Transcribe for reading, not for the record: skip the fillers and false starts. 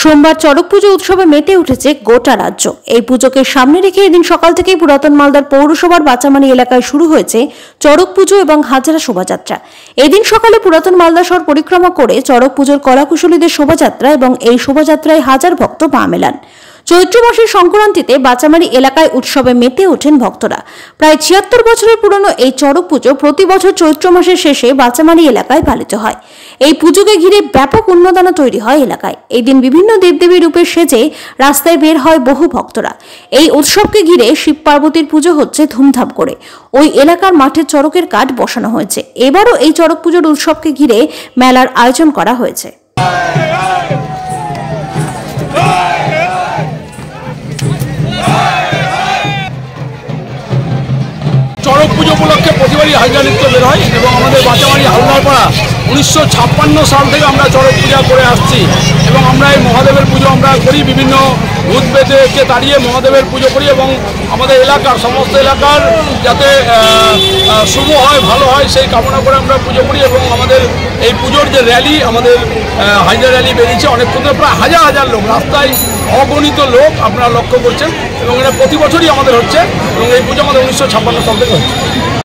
সোমবার চড়ক পুজো উৎসবে মেতে উঠেছে গোটা রাজ্য। এই পুজোকে সামনে রেখে এদিন সকাল থেকেই পুরাতন মালদার পৌরসভার বাচামারি এলাকায় শুরু হয়েছে চড়ক পুজো এবং হাজারা শোভাযাত্রা। এদিন সকালে পুরাতন মালদা শহর পরিক্রমা করে চড়ক পুজোর কলাকুশলীদের শোভাযাত্রা এবং এই শোভাযাত্রায় হাজার ভক্ত পা মেলান। চৈত্র মাসের সংক্রান্তিতে বাচামারি এলাকায় উৎসবে মেতে ওঠেন ভক্তরা। প্রায় ৭৬ বছরের পুরনো এই চড়ক পুজো প্রতি বছর চৈত্র মাসের শেষে বাচামারি এলাকায় পালিত হয়। এই পুজোকে ঘিরে ব্যাপক উন্মাদনা তৈরি হয় এলাকায়। এই দিন বিভিন্ন দেবদেবীর রূপে সেজে রাস্তায় বের হয় বহু ভক্তরা। এই উৎসবকে ঘিরে শিব পার্বতীর পুজো হচ্ছে ধুমধাম করে। ওই এলাকার মাঠে চড়কের কাঠ বসানো হয়েছে। এবারও এই চড়ক পুজোর উৎসবকে ঘিরে মেলার আয়োজন করা হয়েছে। চড়ক পুজো উপলক্ষে প্রতিবারই হালদা নৃত্য বের হয় এবং আমাদের বাচামারি হালদারপাড়া 1956 সাল থেকে আমরা চড়ক পূজা করে আসছি এবং আমরা এই মহাদেবের পুজো আমরা করি, বিভিন্ন ভূত বেদকে তাড়িয়ে মহাদেবের পুজো করি এবং আমাদের এলাকার সমস্ত এলাকার যাতে শুভ হয়, ভালো হয় সেই কামনা করে আমরা পুজো করি। এবং আমাদের এই পুজোর যে র্যালি, আমাদের হাইডা র্যালি বেরিয়েছে অনেকক্ষণ ধরে, প্রায় হাজার হাজার লোক, রাস্তায় অগণিত লোক আপনারা লক্ষ্য করছেন এবং এটা প্রতি বছরই আমাদের হচ্ছে এবং এই পুজো আমাদের 1956 সাল থেকে হচ্ছে।